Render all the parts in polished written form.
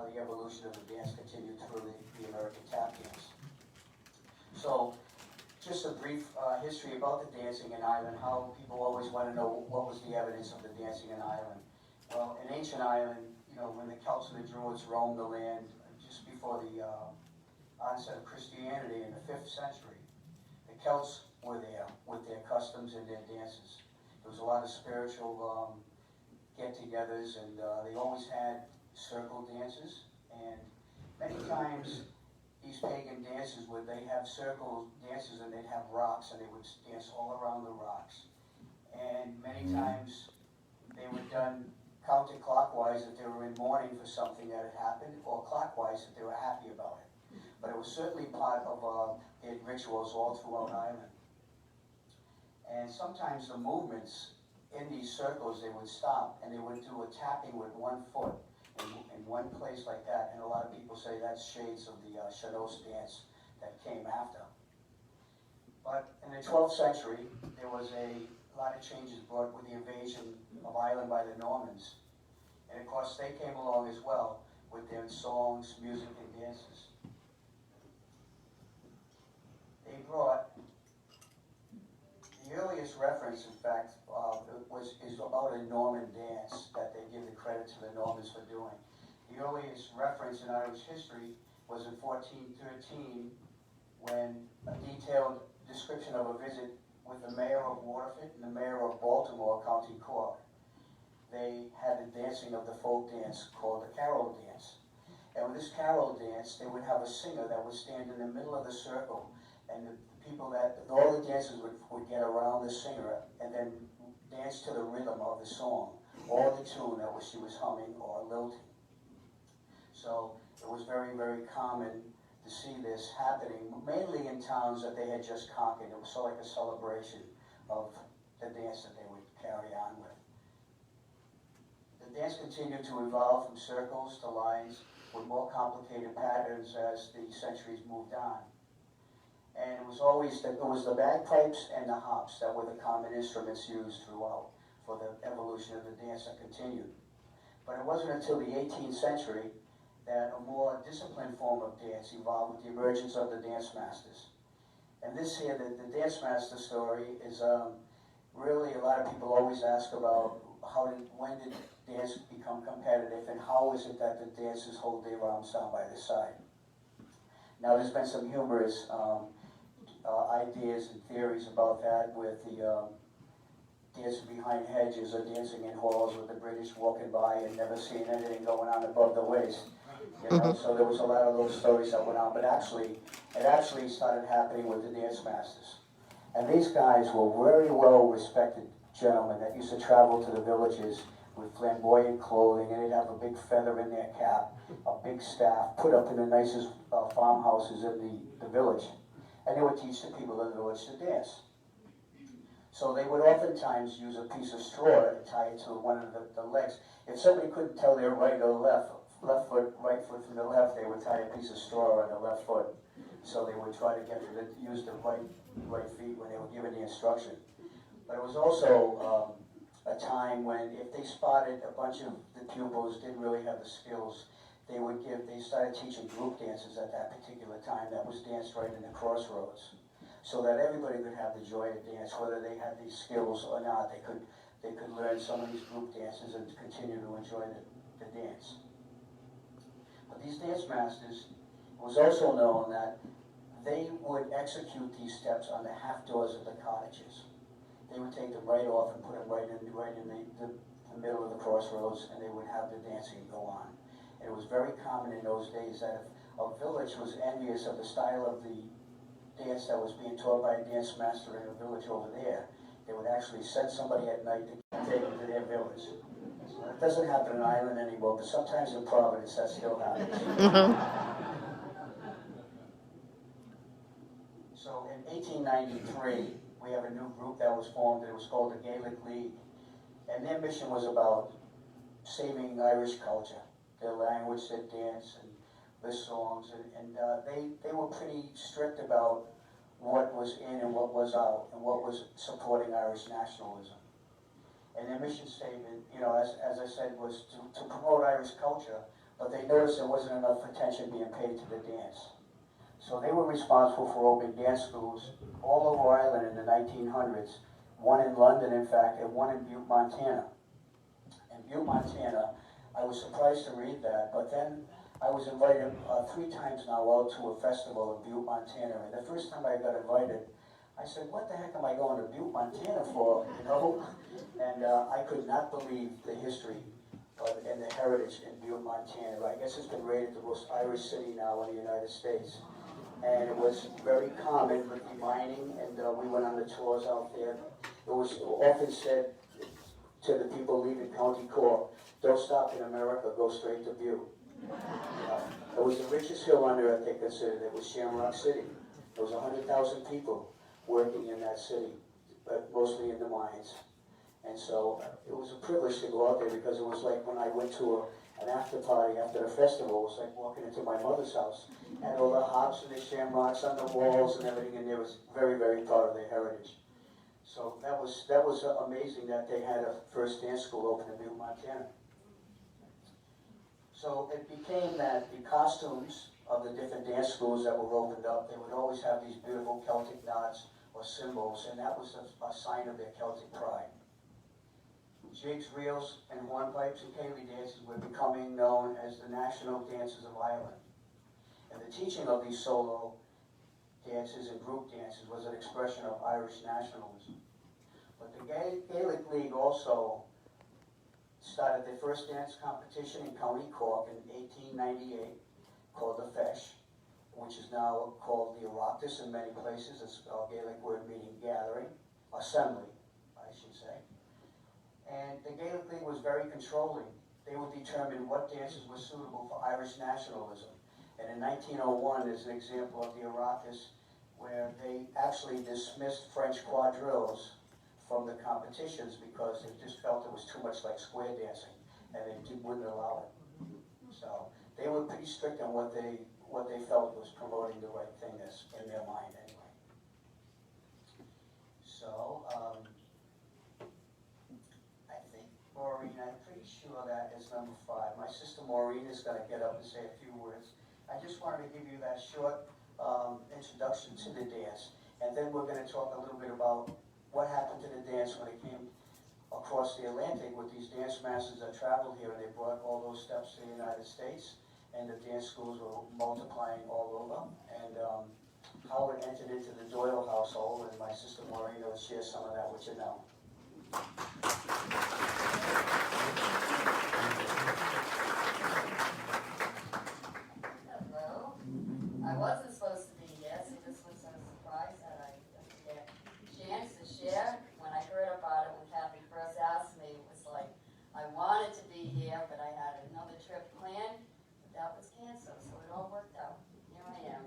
how the evolution of the dance continued through the American tap dance. So, just a brief history about the dancing in Ireland, how people always want to know what was the evidence of the dancing in Ireland. Well, in ancient Ireland, when the Celts and the Druids roamed the land just before the onset of Christianity in the 5th century, the Celts were there with their customs and their dances. There was a lot of spiritual get-togethers, and they always had circle dances, and many times these pagan dances would they have circle dances and they'd have rocks and they would dance all around the rocks. And many times they were done counterclockwise if they were in mourning for something that had happened, or clockwise if they were happy about it. But it was certainly part of their rituals all throughout Ireland. And sometimes the movements in these circles, they would stop and they would do a tapping with one foot in one place like that, and a lot of people say that's shades of the Shados dance that came after. But in the 12th century, there was a lot of changes brought with the invasion of Ireland by the Normans. And of course, they came along as well with their songs, music, and dances. They brought, the earliest reference, in fact, is about a Norman dance that they give the credit to the Normans for doing. The earliest reference in Irish history was in 1413, when a detailed description of a visit with the mayor of Waterford and the mayor of Baltimore, County Cork. They had the dancing of the folk dance called the carol dance. And with this carol dance, they would have a singer that would stand in the middle of the circle, and the people that, all the dancers would get around the singer and then dance to the rhythm of the song, or the tune that she was humming or lilting. So it was very, very common to see this happening, mainly in towns that they had just conquered. It was sort of like a celebration of the dance that they would carry on with. The dance continued to evolve from circles to lines with more complicated patterns as the centuries moved on. And it was always the bagpipes and the hops that were the common instruments used throughout for the evolution of the dance that continued. But it wasn't until the 18th century that a more disciplined form of dance evolved with the emergence of the dance masters. And this here, the dance master story is really, a lot of people always ask about when did dance become competitive, and how is it that the dancers hold their arms down by the side. Now there's been some humorous ideas and theories about that, with the dancing behind hedges or dancing in halls with the British walking by and never seeing anything going on above the waist. So there was a lot of those stories that went on, but it actually started happening with the dance masters. And these guys were very well respected gentlemen that used to travel to the villages with flamboyant clothing, and they'd have a big feather in their cap, a big staff, put up in the nicest farmhouses in the village. And they would teach the people of the village to dance. So they would oftentimes use a piece of straw to tie it to one of the legs. If somebody couldn't tell their right or left foot, right foot from the left, they would tie a piece of straw on the left foot. So they would try to use the right feet when they were given the instruction. But it was also a time when, if they spotted a bunch of the pupils didn't really have the skills, they started teaching group dances at that particular time that was danced right in the crossroads, so that everybody could have the joy of dance, whether they had these skills or not. They could learn some of these group dances and continue to enjoy the dance. But these dance masters, it was also known that they would execute these steps on the half doors of the cottages. They would take them right off and put them right in the middle of the crossroads, and they would have the dancing go on. And it was very common in those days that if a village was envious of the style of the dance that was being taught by a dance master in a village over there, they would actually send somebody at night to take them to their village. So that doesn't happen in Ireland anymore, but sometimes in Providence that still happens. So in 1893, we have a new group that was formed. It was called the Gaelic League. And their mission was about saving Irish culture, their language, their dance, and their songs. And they were pretty strict about what was in and what was out, and what was supporting Irish nationalism. And their mission statement, as I said, was to promote Irish culture, but they noticed there wasn't enough attention being paid to the dance. So they were responsible for opening dance schools all over Ireland in the 1900s, one in London, in fact, and one in Butte, Montana. In Butte, Montana, I was surprised to read that, but then I was invited 3 times now out to a festival in Butte, Montana, and the first time I got invited, I said, what the heck am I going to Butte, Montana for, you know? And I could not believe the history and the heritage in Butte, Montana. I guess it's been rated the most Irish city now in the United States. And it was very common with the mining, and we went on the tours out there. It was often said to the people leaving County Cork, don't stop in America, go straight to Butte. It was the richest hill on earth, they considered. It was Shamrock City. There was 100,000 people working in that city, but mostly in the mines. And so it was a privilege to go out there, because it was like when I went to an after party after the festival. It was like walking into my mother's house. Had all the hops and the shamrocks on the walls and everything, and they was very, very proud of their heritage. So that was amazing that they had a first dance school open in Butte, Montana. So it became that the costumes of the different dance schools that were opened up, they would always have these beautiful Celtic knots or symbols, and that was a sign of their Celtic pride. Jigs, reels, and hornpipes and ceilidh dances were becoming known as the national dances of Ireland. And the teaching of these solo dances and group dances was an expression of Irish nationalism. But the Gaelic League also started their first dance competition in County Cork in 1898, called the Fesh, which is now called the Oireachtas in many places. It's a Gaelic word meaning gathering, assembly, I should say. And the Gaelic League was very controlling. They would determine what dances were suitable for Irish nationalism. And in 1901, there's an example of the Oireachtas where they actually dismissed French quadrilles from the competitions because they just felt it was too much like square dancing, and they wouldn't allow it. So they were pretty strict on what they felt was promoting the right thing in their mind anyway. So I think Maureen, I'm pretty sure that is number 5. My sister Maureen is going to get up and say a few words. I just wanted to give you that short introduction to the dance, and then we're going to talk a little bit about what happened to the dance when it came across the Atlantic with these dance masters that traveled here, and they brought all those steps to the United States, and the dance schools were multiplying all over, and how it entered into the Doyle household, and my sister Maureen will share some of that with you now. Hello. I wasn't supposed to be here, so this was a surprise that I didn't get a chance to share. When I heard about it, when Kathy first asked me, it was like, I wanted to be here, but I had another trip planned, but that was canceled, so it all worked out. Here I am.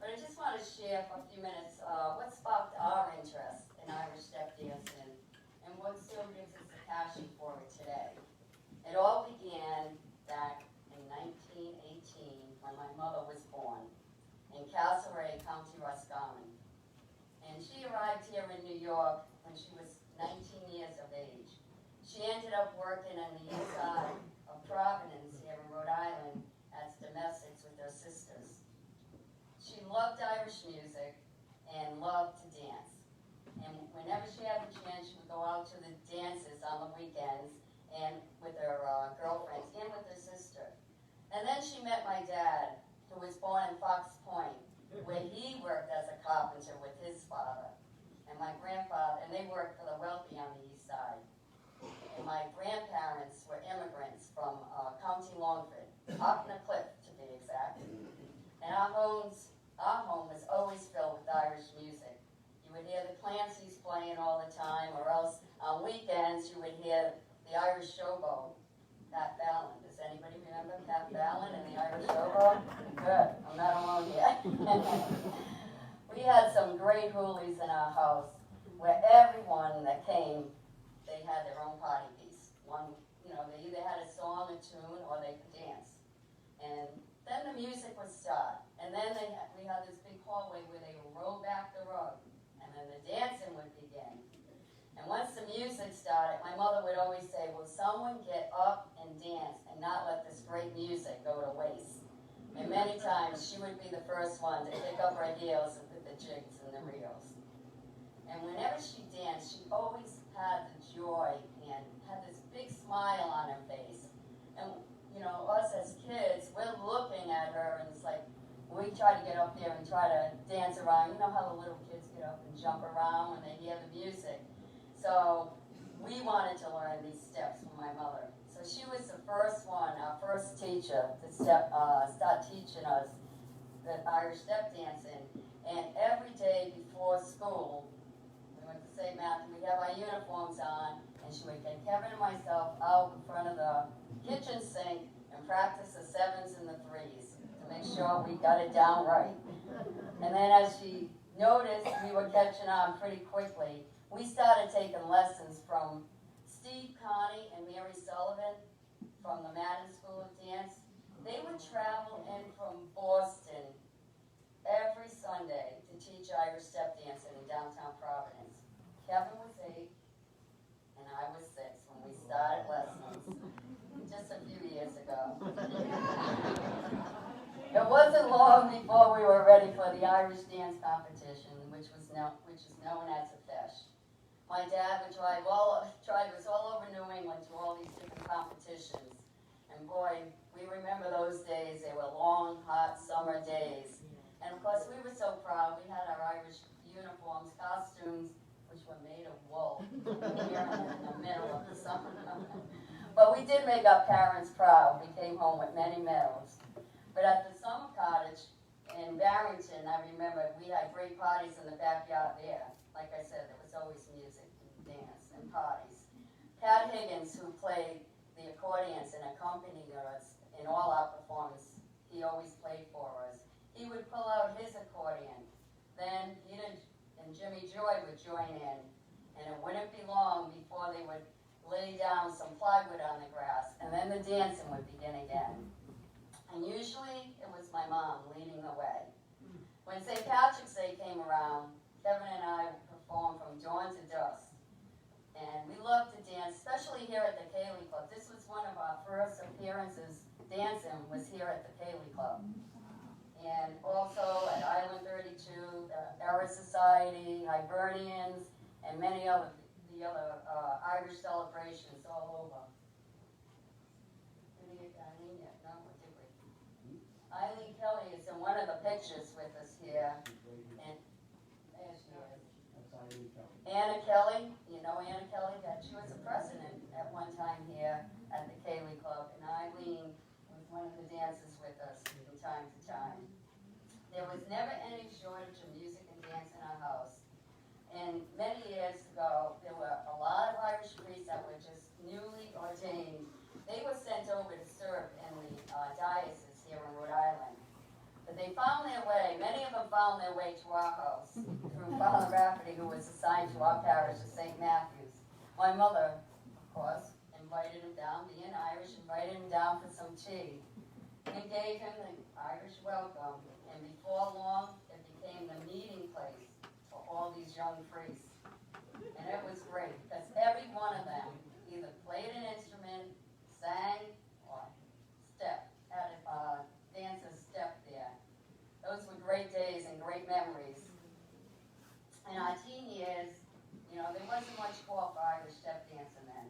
But I just want to share for a few minutes what sparked our interest in Irish step dancing and what still gives us a passion for it today. It all began back in 1918 when my mother was born in Castlereagh, County Roscommon. And she arrived here in New York when she was 19 years of age. She ended up working on the east side of Providence here in Rhode Island as domestics with her sisters. She loved Irish music and loved to dance. And whenever she had the chance, she would go out to the dances on the weekends and with her girlfriends and with her sister. And then she met my dad, who was born in Fox Point, where he worked as a carpenter with his father. And my grandfather, and they worked for the wealthy on the east side. And my grandparents were immigrants from County Longford, Cliff to be exact. And our home was always filled with Irish music. You would hear the Clancy's playing all the time, or else on weekends you would hear the Irish Showboat, Pat Fallon. Does anybody remember Pat Fallon and the Irish Showboat? Good, I'm not alone yet. We had some great hoolies in our house, where everyone that came, they had their own party piece. One, they either had a song, a tune, or they could dance. And then the music would start, and then we had this big hallway where they would roll back the rug, and then the dancing would begin. And once the music started, my mother would always say, will someone get up and dance and not let this great music go to waste? And many times she would be the first one to pick up her heels and put the jigs and the reels. And whenever she danced, she always had the joy and had this big smile on her face. And, you know, us as kids, we're looking at her and it's like, we try to get up there and try to dance around. You know how the little kids get up and jump around when they hear the music. So we wanted to learn these steps from my mother. So she was the first one, our first teacher, to start teaching us the Irish step dancing. And every day before school, we went to St. Matthew, we'd have our uniforms on, and she would get Kevin and myself out in front of the kitchen sink and practice the 7s and the 3s. Make sure we got it down right. And then as she noticed we were catching on pretty quickly, we started taking lessons from Steve Connie and Mary Sullivan from the Madden School of Dance. They would travel in from Boston every Sunday to teach Irish step dancing in downtown Providence. Kevin was 8 and I was 6 when we started lessons just a few years ago. It wasn't long before we were ready for the Irish dance competition, which is known as the Fesh. My dad would drive us all over New England to all these different competitions. And boy, we remember those days. They were long, hot summer days. And of course, we were so proud. We had our Irish uniforms, costumes, which were made of wool here in the middle of the summer. But we did make our parents proud. We came home with many medals. But at the summer cottage in Barrington, I remember we had great parties in the backyard there. Like I said, there was always music and dance and parties. Pat Higgins, who played the accordions and accompanied us in all our performances, he always played for us. He would pull out his accordion. Then Peter and Jimmy Joy would join in. And it wouldn't be long before they would lay down some plywood on the grass. And then the dancing would begin again. And usually it was my mom leading the way. When St. Patrick's Day came around, Kevin and I would perform from dawn to dusk. And we loved to dance, especially here at the Cayley Club. This was one of our first appearances dancing, was here at the Cayley Club. And also at Island 32, the Era Society, Hibernians, and many other Irish celebrations all over. Did we get Eileen yet? No, what did we? Eileen Kelly is in one of the pictures with us here. And there she is. Anna Kelly, you know Anna Kelly, she was a president at one time here at the Cayley Club, and Eileen was one of the dancers with us from time to time. There was never any shortage of music and dance in our house. And many years ago, there were a lot of Irish priests that were just newly ordained. They were sent over to serve in the diocese here in Rhode Island. But they found their way, many of them found their way to our house through Father Rafferty, who was assigned to our parish of St. Matthew's. My mother, of course, invited him down, being Irish, invited him down for some tea and gave him the Irish welcome. And before long, it became the meeting place for all these young priests. And it was great, because every one of them either played an instrument, sang, or stepped, had a dancer's step there. Those were great days and great memories. In our teen years, you know, there wasn't much call for Irish step dancing then,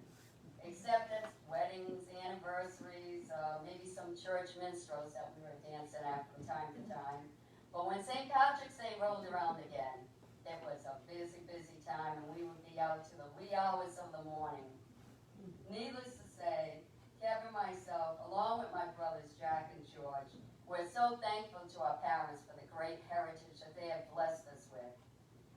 except at weddings, anniversaries, maybe some church minstrels that we were dancing at from time to time. But when St. Patrick's Day rolled around again, it was a busy, busy time, and we would be out to the wee hours of the morning. Needless to say, Kevin and myself, along with my brothers Jack and George, we're so thankful to our parents for the great heritage that they have blessed us with.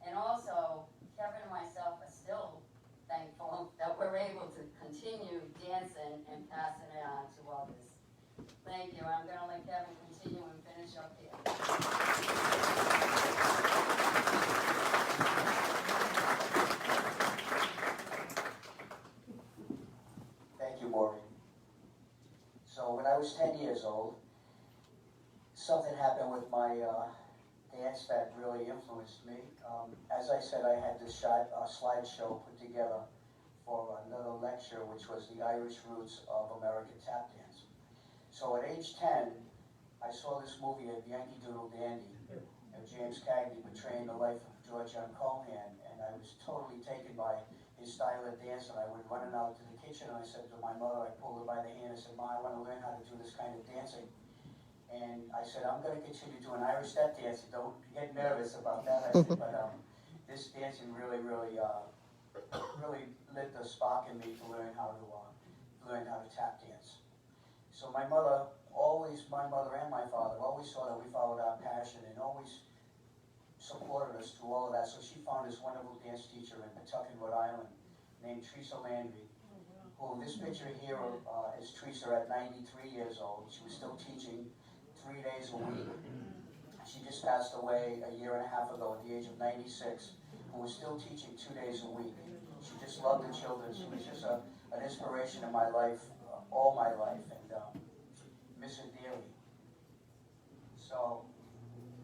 And also, Kevin and myself are still thankful that we're able to continue dancing and passing it on to others. Thank you. I'm going to let Kevin continue and finish up here. Thank you, Maureen. So when I was 10 years old, something happened with my dance that really influenced me. As I said, I had this slideshow put together for another lecture, which was the Irish roots of American tap dance. So at age 10, I saw this movie, Yankee Doodle Dandy, of James Cagney portraying the life of George M. Cohan, and I was totally taken by his style of dance, and I would run out to the kitchen, and I said to my mother, I pulled her by the hand, I said, Ma, I want to learn how to do this kind of dancing. And I said, I'm going to continue doing Irish step dancing. Don't get nervous about that. I said, but this dancing really lit the spark in me to learn how to tap dance. So my mother and my father always saw that we followed our passion and always supported us through all of that. So she found this wonderful dance teacher in Pawtucket, Rhode Island, named Teresa Landry. Who this picture here is Teresa at 93 years old. She was still teaching 3 days a week. She just passed away a year and a half ago at the age of 96, who was still teaching 2 days a week. She just loved the children. She was just an inspiration in my life, all my life, and miss her dearly. So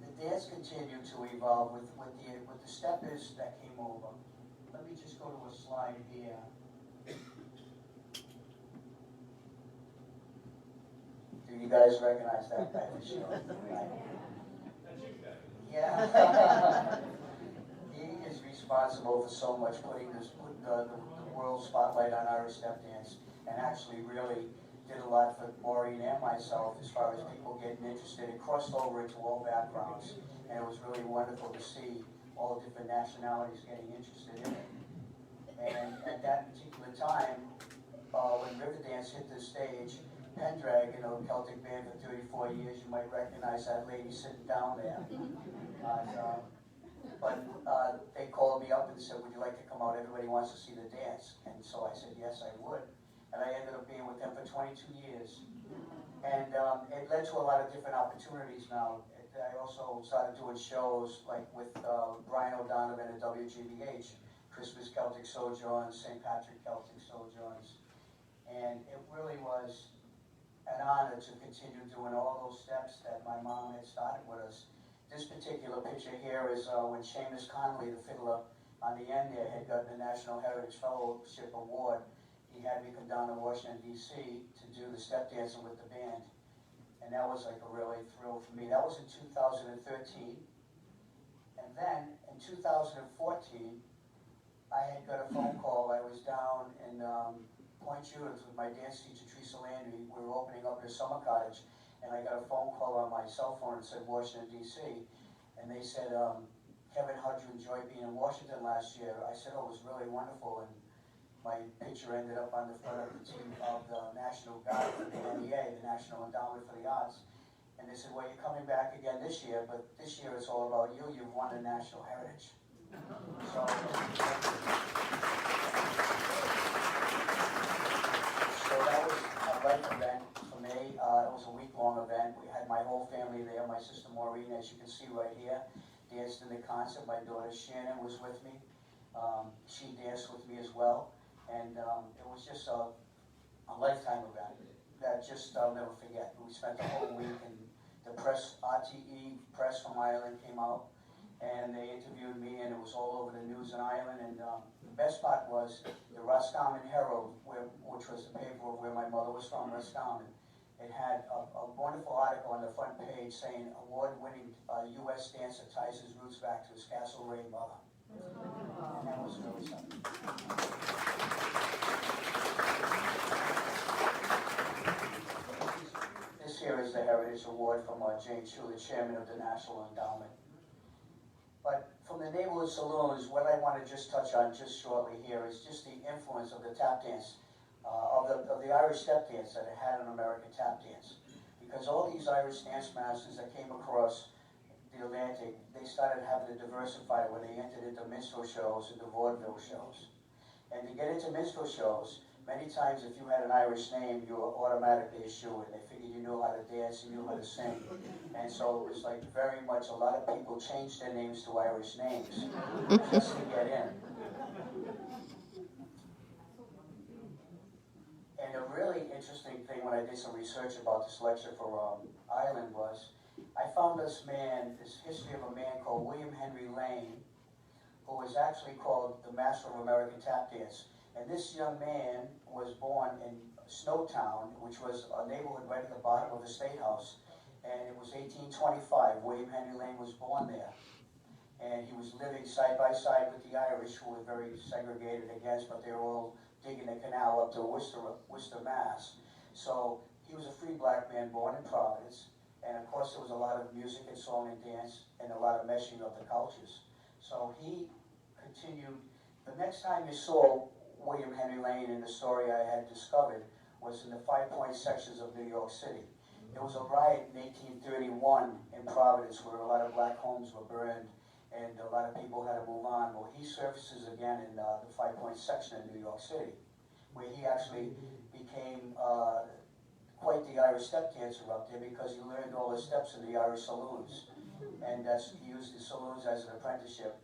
the dance continued to evolve with the steppers that came over. Let me just go to a slide here. Do you guys recognize that guy for sure? Yeah. He is responsible for so much, put the world spotlight on Irish step dance, and actually really did a lot for Maureen and myself as far as people getting interested. It crossed over into all backgrounds, and it was really wonderful to see all different nationalities getting interested in it. And at that particular time, when Riverdance hit the stage, Pendrag, Celtic band for 34 years, you might recognize that lady sitting down there. But they called me up and said, would you like to come out? Everybody wants to see the dance. And so I said, yes, I would. And I ended up being with them for 22 years. And it led to a lot of different opportunities now. I also started doing shows like with Brian O'Donovan at WGBH, Christmas Celtic Sojourns, St. Patrick Celtic Sojourns. And it really was an honor to continue doing all those steps that my mom had started with us. This particular picture here is when Seamus Connolly, the fiddler on the end there, had gotten the National Heritage Fellowship Award. He had me come down to Washington, D.C. to do the step dancing with the band. And that was like a really thrill for me. That was in 2013. And then in 2014, I had got a phone call. I was down in Point Judith with my dance teacher, Teresa Landry. We were opening up this summer cottage, and I got a phone call on my cell phone that said Washington, D.C. And they said, Kevin, how did you enjoy being in Washington last year? I said, oh, it was really wonderful. And my picture ended up on the front of the team of the National Guard for the NEA, the National Endowment for the Arts. And they said, well, you're coming back again this year, but this year it's all about you. You've won the National Heritage. So that was a life event for me. It was a week-long event. We had my whole family there. My sister Maureen, as you can see right here, danced in the concert. My daughter Shannon was with me. She danced with me as well. And it was just a lifetime event that just I'll never forget. We spent the whole week, and the press, RTE press from Ireland came out, and they interviewed me, and it was all over the news in Ireland. And the best part was the Roscommon Herald, which was the paper of where my mother was from, Roscommon. It had a wonderful article on the front page saying, award-winning U.S. dancer ties his roots back to his Castlereagh mother. And that was really something. This here is the Heritage Award from Jane Chu, the chairman of the National Endowment. But from the neighborhood saloons, what I want to just touch on just shortly here is just the influence of the tap dance, of the Irish step dance that it had on American tap dance. Because all these Irish dance masters that came across the Atlantic, they started having to diversify when they entered into minstrel shows and the vaudeville shows. And to get into minstrel shows, many times if you had an Irish name, you were automatically a shoo-in. They figured you knew how to dance, you knew how to sing. And so it was like very much, a lot of people changed their names to Irish names just to get in. And a really interesting thing when I did some research about this lecture for Ireland was, I found this history of a man called William Henry Lane, who was actually called the Master of American Tap Dance. And this young man was born in Snowtown, which was a neighborhood right at the bottom of the State House. And it was 1825. William Henry Lane was born there. And he was living side by side with the Irish, who were very segregated against, but they were all digging the canal up to Worcester, Mass. So he was a free black man born in Providence. And of course there was a lot of music and song and dance and a lot of meshing of the cultures. So he continued. The next time you saw William Henry Lane in the story I had discovered was in the 5 Point sections of New York City. There was a riot in 1831 in Providence where a lot of black homes were burned and a lot of people had to move on. Well, he surfaces again in the 5 Point section in New York City, where he actually became quite the Irish step dancer up there because he learned all the steps in the Irish saloons. And he used the saloons as an apprenticeship.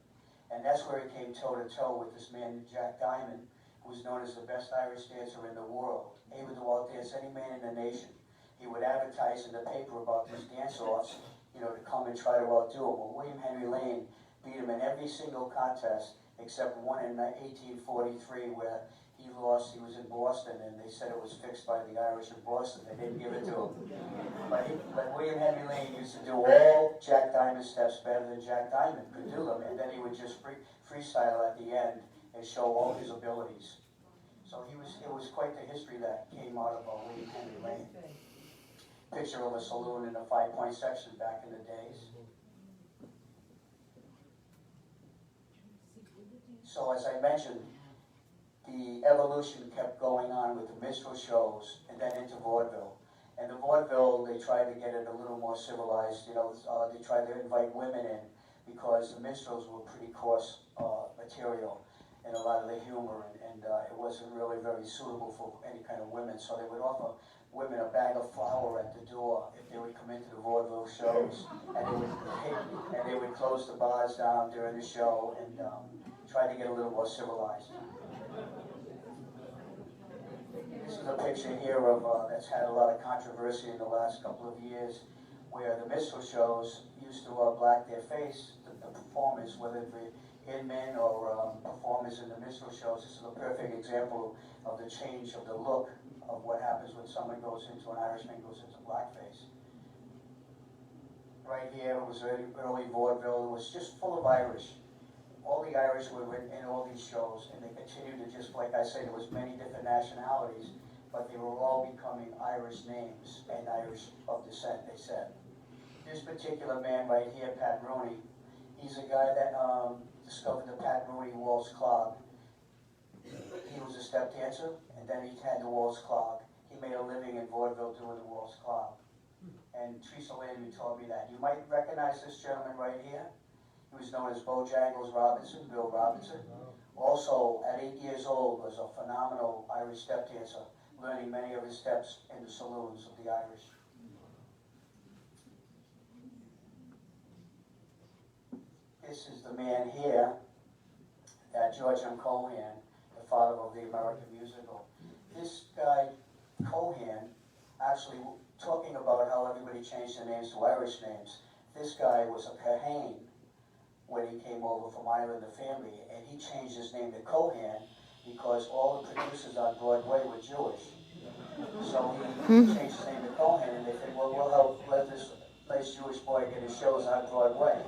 And that's where he came toe-to-toe with this man, Jack Diamond, who was known as the best Irish dancer in the world, able to outdance any man in the nation. He would advertise in the paper about these dance-offs, to come and try to outdo him. Well, William Henry Lane beat him in every single contest except one in 1843 where he lost. He was in Boston, and they said it was fixed by the Irish in Boston. They didn't give it to him. But William Henry Lane used to do all Jack Diamond steps better than Jack Diamond could do them, and then he would just freestyle at the end and show all his abilities. So it was quite the history that came out of William Henry Lane. Picture of a saloon in a 5 Point section back in the days. So as I mentioned, the evolution kept going on with the minstrel shows and then into vaudeville. And the vaudeville, they tried to get it a little more civilized. They tried to invite women in because the minstrels were pretty coarse material and a lot of the humor, and it wasn't really very suitable for any kind of women. So they would offer women a bag of flour at the door if they would come into the vaudeville shows, and they would close the bars down during the show and try to get a little more civilized. This is a picture here of that's had a lot of controversy in the last couple of years, where the minstrel shows used to black their face, the performers, whether it be in-men or performers in the minstrel shows. This is a perfect example of the change of the look of what happens when someone goes into an Irishman goes into blackface. Right here was early vaudeville. It was just full of Irish. All the Irish were in all these shows, and they continued to just, like I said, there was many different nationalities, but they were all becoming Irish names and Irish of descent, they said. This particular man right here, Pat Rooney, he's a guy that discovered the Pat Rooney Waltz Clog. He was a step dancer, and then he had the Waltz Clog. He made a living in vaudeville doing the Waltz Clog. And Teresa Landry told me that. You might recognize this gentleman right here. He was known as Bojangles Robinson, Bill Robinson. Also, at 8 years old, was a phenomenal Irish step dancer, learning many of his steps in the saloons of the Irish. This is the man here, George M. Cohan, the father of the American musical. This guy, Cohan, actually talking about how everybody changed their names to Irish names. This guy was a Kahane when he came over from Ireland, the family, and he changed his name to Cohan because all the producers on Broadway were Jewish. So he changed his name to Cohan, and they said, well, we'll help let this nice Jewish boy get his shows on Broadway.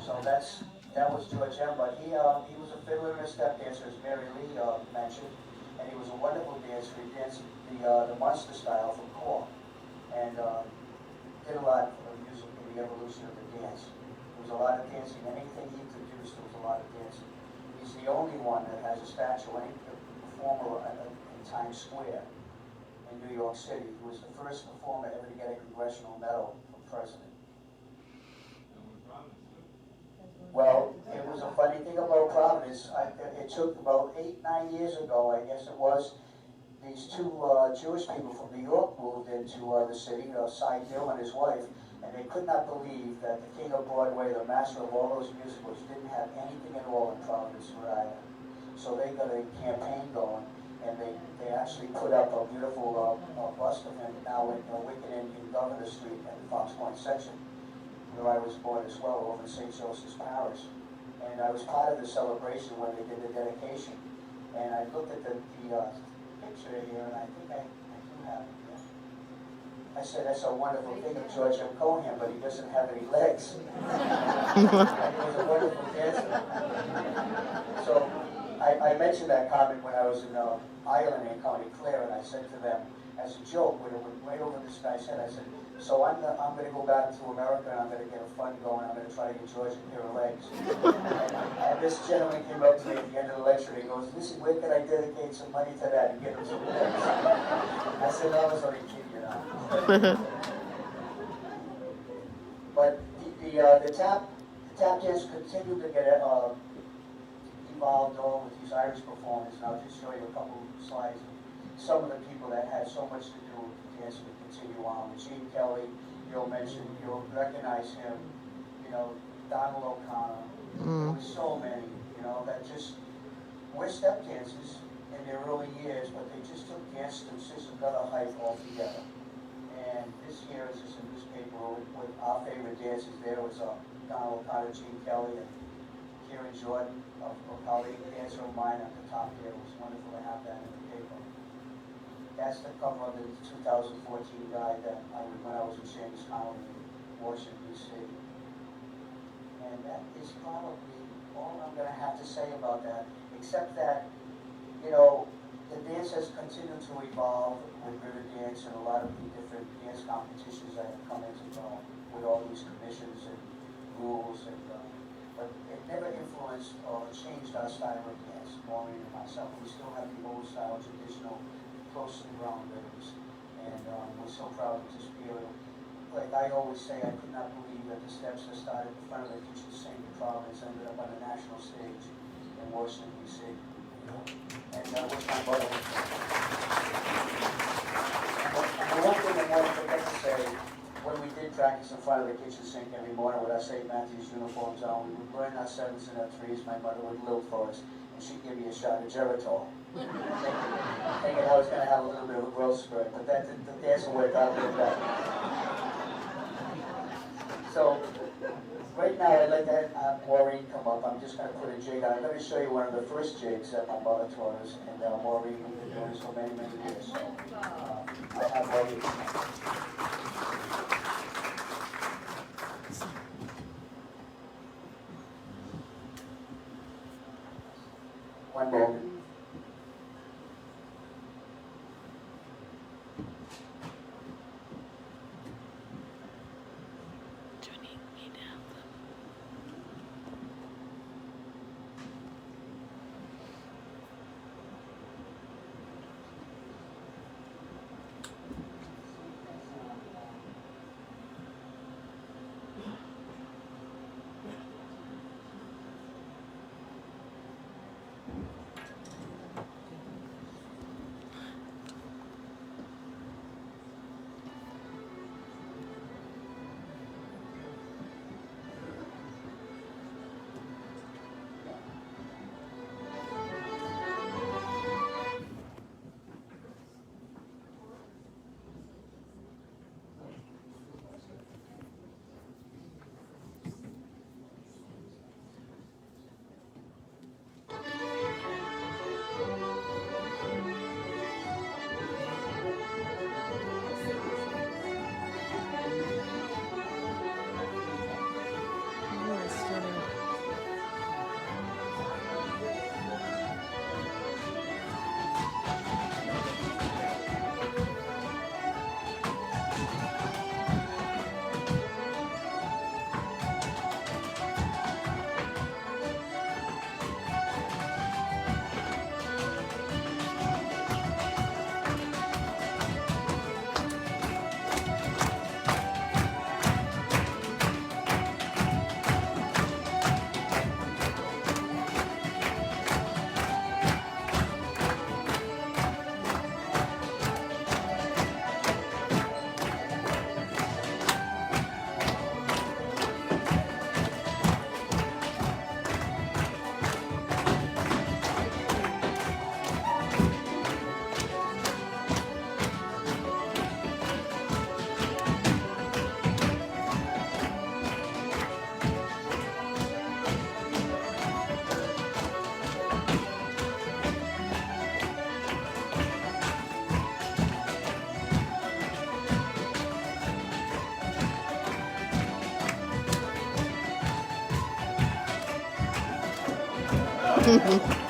So that was George M. But he was a fiddler and a step dancer, as Mary Lee mentioned, and he was a wonderful dancer. He danced the Munster style from Cork, and did a lot for the music and the evolution of the dance. There was a lot of dancing. Anything he produced, there was a lot of dancing. He's the only one that has a statue, any performer in Times Square in New York City. He was the first performer ever to get a congressional medal from president. Well, it was a funny thing about Providence. It took about 8-9 years ago, I guess it was, these two Jewish people from New York moved into the city, Cy Gill and his wife, and they could not believe that the king of Broadway, the master of all those musicals, didn't have anything at all in Providence, Rhode Island. So they got a campaign going, and they actually put up a beautiful bust of him now in Wicked in Governor Street at the Fox Point section, where I was born as well, over in St. Joseph's Parish. And I was part of the celebration when they did the dedication. And I looked at the picture here, and I think I do have it here. I said, that's a wonderful thing of George M. Cohan, but he doesn't have any legs. And he was a wonderful dancer. So I mentioned that comment when I was in Ireland in County Clare, and I said to them, as a joke, when it went right over this guy's head, I said, so I'm going to go back to America, and I'm going to get a fund going, I'm going to try to get George a pair of legs. And this gentleman came up to me at the end of the lecture, and he goes, listen, where can I dedicate some money to that and get him some legs? I said, no, I was only kidding you now. But the tap dance continued to get evolved on with these Irish performers, and I'll just show you a couple slides of some of the people that had so much to do with the dance and continue on. Gene Kelly, you'll recognize him, Donald O'Connor. There were so many, that just were step dancers in their early years, but they just took dance to just another height altogether. And this here is just a newspaper with our favorite dancers. There was Donald O'Connor, Gene Kelly, and Kieran Jordan, a colleague dancer of mine at the top there. It was wonderful to have that in the paper. That's the cover of the 2014 guide that when I was in Shanks County in Washington, D.C. And that is probably all I'm going to have to say about that, except that, the dance has continued to evolve with river dance and a lot of the different dance competitions that have come into with all these commissions and rules, but it never influenced or changed our style of dance, Maureen and myself. We still have the old style, traditional, closely round rhythms, and we're so proud to just be able to, like I always say, I could not believe that the steps that started in front of the kitchen sink in Providence ended up on the national stage in Washington, D.C. And that was my mother. And one thing I want to forget to say, when we did practice in front of the kitchen sink every morning with our St. Matthew's uniforms on, we would burn our 7s and our 3s. My mother would lilt for us, and she'd give me a shot of Geritol. Thinking I was going to have a little bit of a growth spurt, but that didn't work out very well. So, right now I'd like to have Maureen come up. I'm just going to put a jig on. I'm going to show you one of the first jigs that my mother taught us, and Maureen, we've been doing this for many, many years. So, I'll have Maureen come up. One moment. Bye.